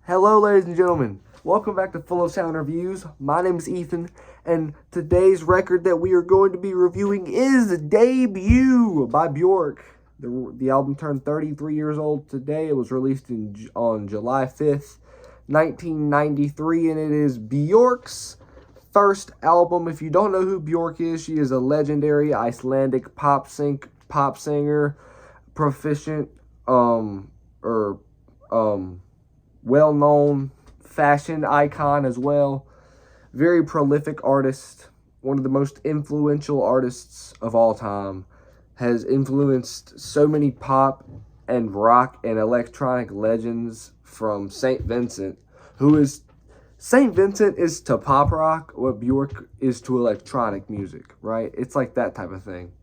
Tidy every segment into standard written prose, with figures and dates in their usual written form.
Hello, ladies and gentlemen. Welcome back to Full of Sound Reviews. My name is Ethan, and today's record that we are going to be reviewing is Debut by Björk. The album turned 33 years old today. It was released on July 5th, 1993, and it is Björk's first album. If you don't know who Björk is, she is a legendary Icelandic pop singer, proficient, well-known fashion icon as well. Very prolific artist, one of the most influential artists of all time. Has influenced so many pop and rock and electronic legends, from St. Vincent, St. Vincent is to pop rock what Björk is to electronic music, right? It's like that type of thing.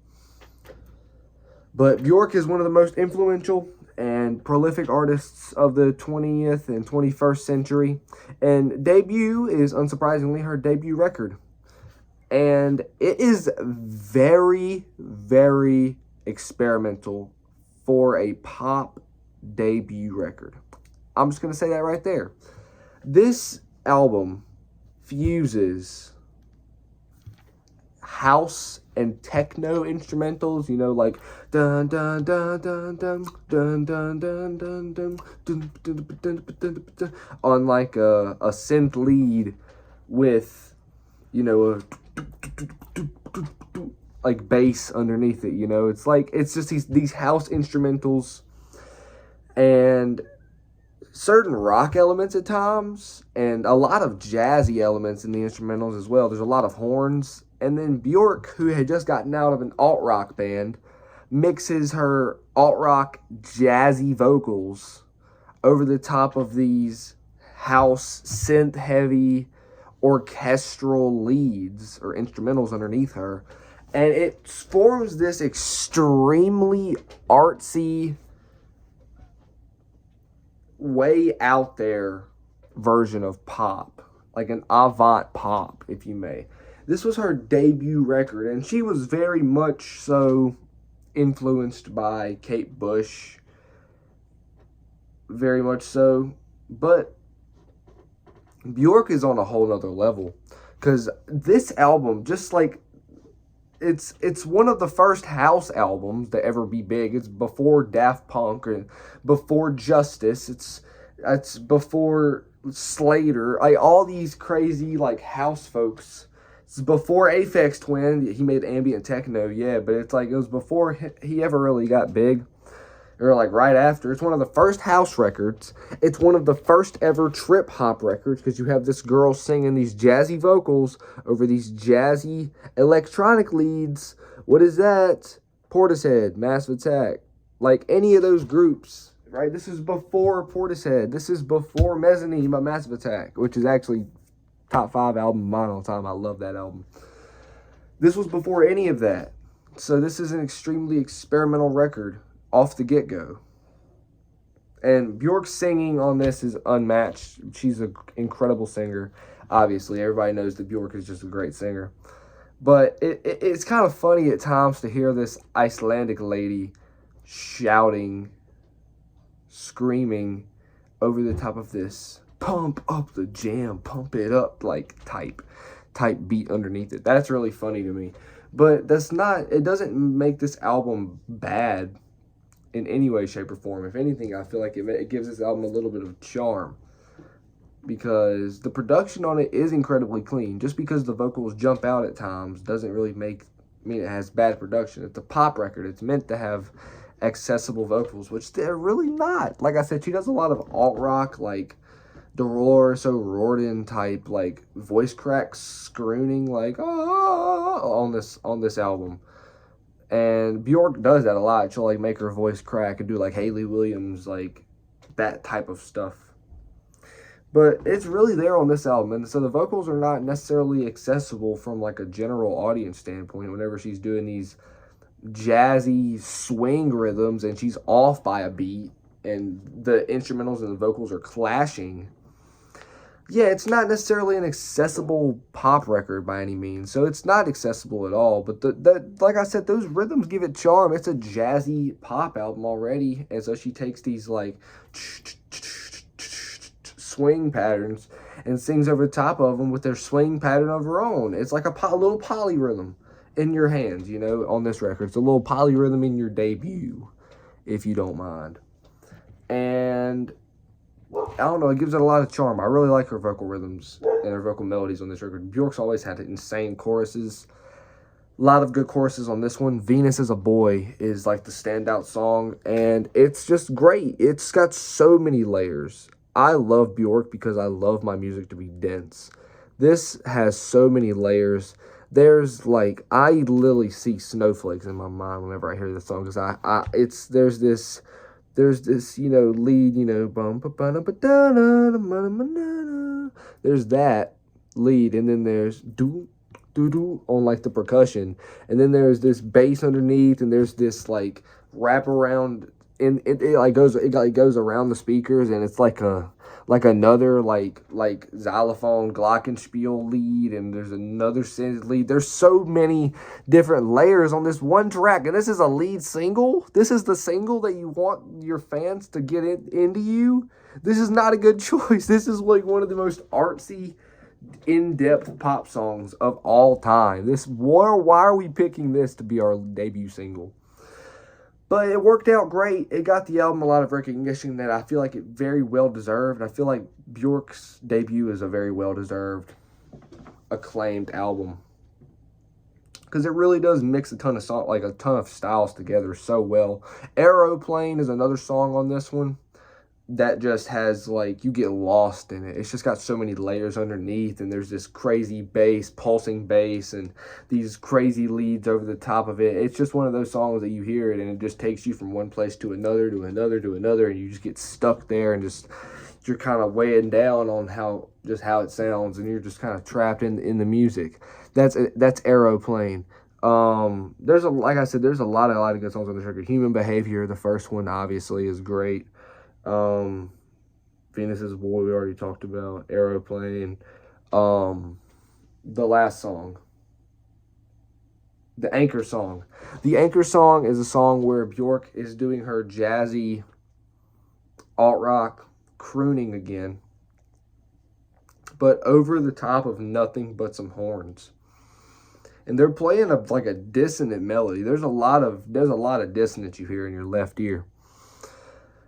But Björk is one of the most influential and prolific artists of the 20th and 21st century. And Debut is, unsurprisingly, her debut record. And it is very, very experimental for a pop debut record. I'm just going to say that right there. This album fuses house and techno instrumentals, like dun dun dun dun dun dun dun dun dun dun dun dun, on like a synth lead with a like bass underneath it. It's just these house instrumentals and certain rock elements at times, and a lot of jazzy elements in the instrumentals as well. There's a lot of horns. And then Björk, who had just gotten out of an alt-rock band, mixes her alt-rock jazzy vocals over the top of these house synth-heavy orchestral leads or instrumentals underneath her. And it forms this extremely artsy, way out there version of pop, like an avant pop, if you may. This was her debut record, and she was very much so influenced by Kate Bush, very much so. But Björk is on a whole nother level, because this album, just like it's one of the first house albums to ever be big. It's before Daft Punk and before Justice. It's before Slater. All these crazy house folks. It's before Aphex Twin. He made ambient techno, yeah, but it was before he ever really got big, or right after. It's one of the first house records. It's one of the first ever trip hop records, because you have this girl singing these jazzy vocals over these jazzy electronic leads. What is that? Portishead, Massive Attack, any of those groups, right? This is before Portishead. This is before Mezzanine by Massive Attack, which is actually top 5 album of mine all the time. I love that album. This was before any of that. So this is an extremely experimental record off the get-go. And Björk's singing on this is unmatched. She's an incredible singer. Obviously, everybody knows that Björk is just a great singer. But it's kind of funny at times to hear this Icelandic lady shouting, screaming over the top of this pump up the jam, pump it up, type beat underneath it. That's really funny to me. But it doesn't make this album bad in any way, shape, or form. If anything, I feel like it gives this album a little bit of charm, because the production on it is incredibly clean. Just because the vocals jump out at times doesn't really mean it has bad production. It's a pop record. It's meant to have accessible vocals, which they're really not. Like I said, she does a lot of alt-rock, Dolores O'Riordan type, voice crack scrooning, on this album. And Björk does that a lot. She'll make her voice crack and do Hayley Williams, that type of stuff. But it's really there on this album, and so the vocals are not necessarily accessible from a general audience standpoint whenever she's doing these jazzy swing rhythms and she's off by a beat and the instrumentals and the vocals are clashing. Yeah, it's not necessarily an accessible pop record by any means, so it's not accessible at all. But like I said, those rhythms give it charm. It's a jazzy pop album already, and so she takes these swing patterns and sings over the top of them with their swing pattern of her own. It's like a little polyrhythm in your hands, you know, on this record. It's a little polyrhythm in your debut, if you don't mind. And I don't know, it gives it a lot of charm. I really like her vocal rhythms and her vocal melodies on this record. Björk's always had insane choruses. A lot of good choruses on this one. Venus is a Boy is like the standout song, and it's just great. It's got so many layers. I love Björk because I love my music to be dense. This has so many layers. There's like, I literally see snowflakes in my mind whenever I hear this song, because there's this, you know, lead, you know, there's that lead, and then there's do on like the percussion, and then there's this bass underneath, and there's this like wrap around, and it goes around the speakers, and it's like another like xylophone glockenspiel lead, and there's another synth lead. There's so many different layers on this one track, and this is a lead single. This is the single that you want your fans to get into you. This is not a good choice. This is like one of the most artsy, in-depth pop songs of all time. Why are we picking this to be our debut single? But it worked out great. It got the album a lot of recognition that I feel like it very well deserved. I feel like Björk's debut is a very well deserved, acclaimed album, because it really does mix a ton of styles together so well. Aeroplane is another song on this one that just has, like, you get lost in it. It's just got so many layers underneath, and there's this crazy bass, pulsing bass, and these crazy leads over the top of it. It's just one of those songs that you hear it, and it just takes you from one place to another, to another, to another, and you just get stuck there, and just, you're kind of weighing down on how it sounds, and you're just kind of trapped in the music. That's Aeroplane. Like I said, there's a lot of good songs on this record. Human Behavior, the first one, obviously, is great. Venus is a Boy, we already talked about. Aeroplane. The last song, the Anchor song. The Anchor song is a song where Björk is doing her jazzy alt-rock crooning again, but over the top of nothing but some horns. And they're playing a dissonant melody. There's a lot of dissonance you hear in your left ear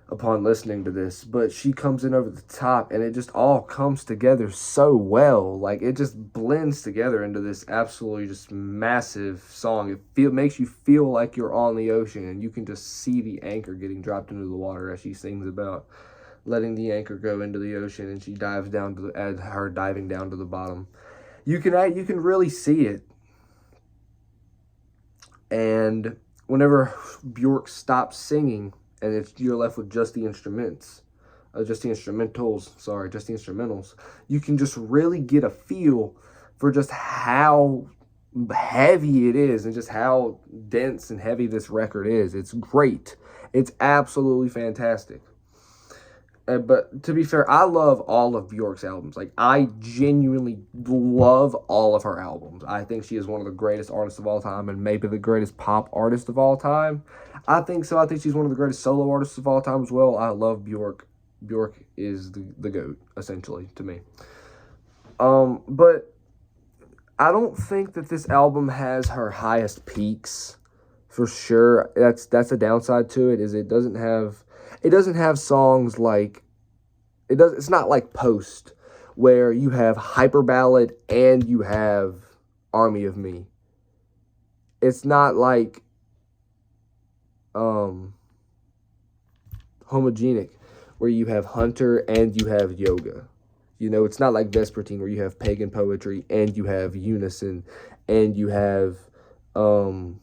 upon listening to this, but she comes in over the top, and it just all comes together so well. Like, it just blends together into this absolutely just massive song. It makes you feel like you're on the ocean, and you can just see the anchor getting dropped into the water as she sings about letting the anchor go into the ocean, and she dives down as her diving down to the bottom. You can really see it. And whenever Björk stops singing, and you're left with just the instrumentals, you can just really get a feel for just how heavy it is, and just how dense and heavy this record is. It's great. It's absolutely fantastic. But to be fair, I love all of Björk's albums. Like, I genuinely love all of her albums. I think she is one of the greatest artists of all time, and maybe the greatest pop artist of all time. I think so. I think she's one of the greatest solo artists of all time as well. I love Björk. Björk is the GOAT, essentially, to me. But I don't think that this album has her highest peaks, for sure. That's a downside to it, is it doesn't have songs like, it's not like Post, where you have Hyper Ballad and you have Army of Me. It's not like Homogenic, where you have Hunter and you have Yoga. You know, it's not like Vespertine, where you have Pagan Poetry and you have Unison and you have there's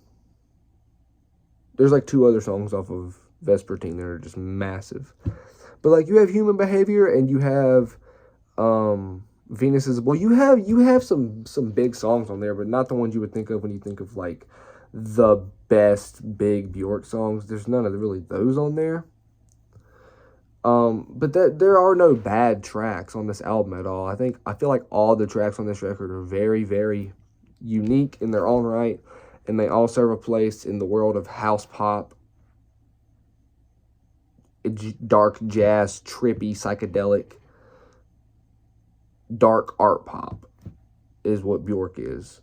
like 2 other songs off of Vespertine that are just massive. But like, you have Human Behavior and you have Venus is a Boy. You have some big songs on there, but not the ones you would think of when you think of like the best big Björk songs. There's none of really those on there. But there are no bad tracks on this album at all. I feel like all the tracks on this record are very, very unique in their own right, and they all serve a place in the world of house pop, dark jazz, trippy, psychedelic dark art pop is what Björk is.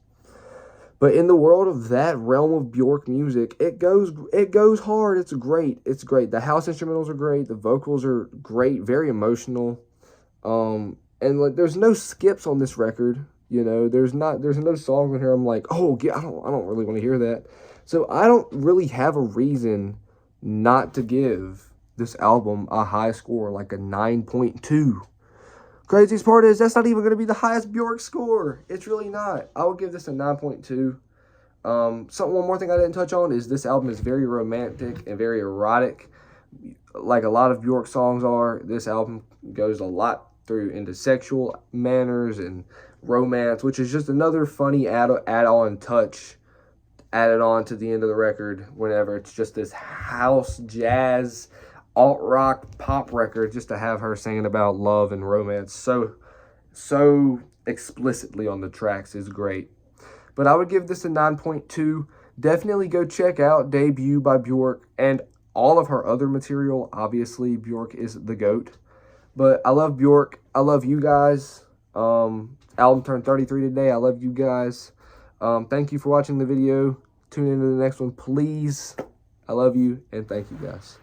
But in the world of that realm of Björk music, it goes hard. It's great. It's great. The house instrumentals are great. The vocals are great. Very emotional. And like, there's no skips on this record. You know, there's no songs in here I'm like, oh, I don't really want to hear that. So I don't really have a reason not to give this album a high score, like a 9.2. Craziest part is that's not even going to be the highest Björk score. It's really not. I would give this a 9.2. One more thing I didn't touch on is this album is very romantic and very erotic. Like a lot of Björk songs are, this album goes a lot through into sexual manners and romance, which is just another funny add-on touch added on to the end of the record whenever it's just this house, jazz, alt-rock, pop record just to have her singing about love and romance so explicitly on the tracks is great. But I would give this a 9.2. Definitely go check out Debut by Björk and all of her other material. Obviously, Björk is the GOAT. But I love Björk. I love you guys. Album turned 33 today. I love you guys. Thank you for watching the video. Tune into the next one, please. I love you, and thank you guys.